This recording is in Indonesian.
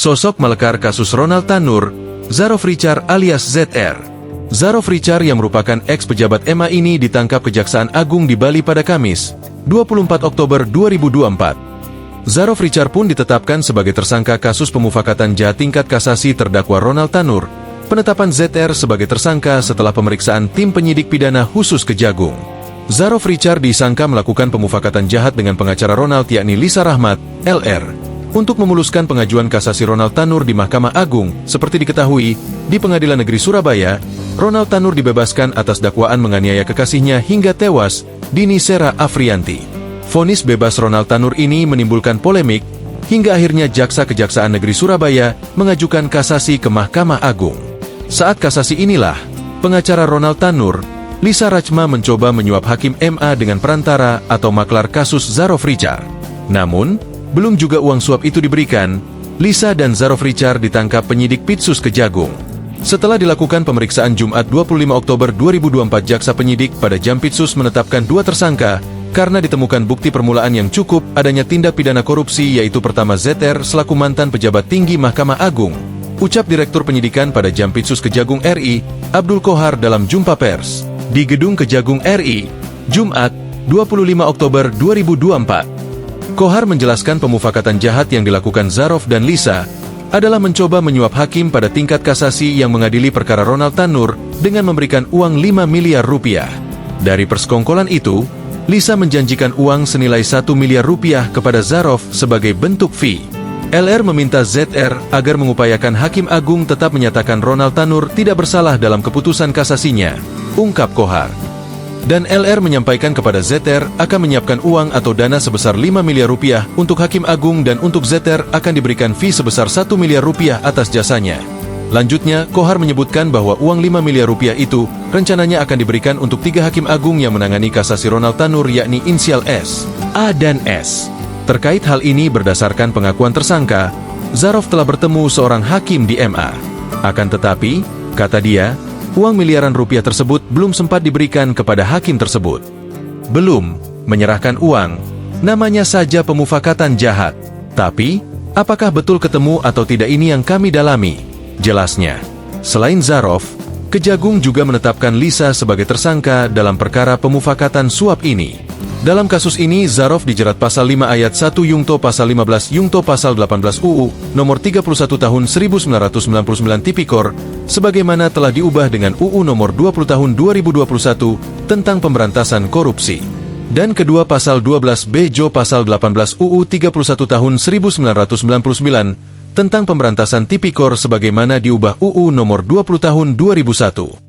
Sosok melekar kasus Ronald Tanur, Zarof Richard alias ZR. Zarof Richard yang merupakan ex-pejabat MA ini ditangkap Kejaksaan Agung di Bali pada Kamis, 24 Oktober 2024. Zarof Richard pun ditetapkan sebagai tersangka kasus pemufakatan jahat tingkat kasasi terdakwa Ronald Tanur. Penetapan ZR sebagai tersangka setelah pemeriksaan tim penyidik pidana khusus Kejagung. Zarof Richard disangka melakukan pemufakatan jahat dengan pengacara Ronald yakni Lisa Rahmat, LR. Untuk memuluskan pengajuan kasasi Ronald Tanur di Mahkamah Agung, seperti diketahui, di Pengadilan Negeri Surabaya, Ronald Tanur dibebaskan atas dakwaan menganiaya kekasihnya hingga tewas, Dini Sera Afrianti. Vonis bebas Ronald Tanur ini menimbulkan polemik, hingga akhirnya Jaksa Kejaksaan Negeri Surabaya mengajukan kasasi ke Mahkamah Agung. Saat kasasi inilah, pengacara Ronald Tanur, Lisa Rachma mencoba menyuap Hakim MA dengan perantara atau maklar kasus Zarof Richard. Namun, belum juga uang suap itu diberikan, Lisa dan Zarof Richard ditangkap penyidik Pitsus Kejagung. Setelah dilakukan pemeriksaan Jumat 25 Oktober 2024, jaksa penyidik pada Jampitsus menetapkan dua tersangka karena ditemukan bukti permulaan yang cukup adanya tindak pidana korupsi, yaitu pertama ZR selaku mantan pejabat tinggi Mahkamah Agung. Ucap Direktur Penyidikan pada Jampitsus Kejagung RI, Abdul Kohar dalam jumpa pers di Gedung Kejagung RI, Jumat 25 Oktober 2024. Kohar menjelaskan pemufakatan jahat yang dilakukan Zarof dan Lisa adalah mencoba menyuap hakim pada tingkat kasasi yang mengadili perkara Ronald Tanur dengan memberikan uang 5 miliar rupiah. Dari persekongkolan itu, Lisa menjanjikan uang senilai 1 miliar rupiah kepada Zarof sebagai bentuk fee. LR meminta ZR agar mengupayakan Hakim Agung tetap menyatakan Ronald Tanur tidak bersalah dalam keputusan kasasinya, ungkap Kohar. Dan LR menyampaikan kepada ZR akan menyiapkan uang atau dana sebesar 5 miliar rupiah untuk Hakim Agung dan untuk ZR akan diberikan fee sebesar 1 miliar rupiah atas jasanya. Lanjutnya, Kohar menyebutkan bahwa uang 5 miliar rupiah itu rencananya akan diberikan untuk 3 Hakim Agung yang menangani kasasi Ronald Tanur yakni inisial S, A, dan S. Terkait hal ini berdasarkan pengakuan tersangka, Zarof telah bertemu seorang hakim di MA. Akan tetapi, kata dia, uang miliaran rupiah tersebut belum sempat diberikan kepada hakim tersebut. Belum menyerahkan uang, namanya saja pemufakatan jahat. Tapi, apakah betul ketemu atau tidak ini yang kami dalami? Jelasnya, selain Zarof, Kejagung juga menetapkan Lisa sebagai tersangka dalam perkara pemufakatan suap ini. Dalam kasus ini, Zarof dijerat pasal 5 ayat 1 Yungto pasal 15 Yungto pasal 18 UU nomor 31 tahun 1999 Tipikor, sebagaimana telah diubah dengan UU nomor 20 tahun 2021 tentang pemberantasan korupsi. Dan kedua pasal 12 B Jo pasal 18 UU 31 tahun 1999 tentang pemberantasan Tipikor sebagaimana diubah UU nomor 20 tahun 2001.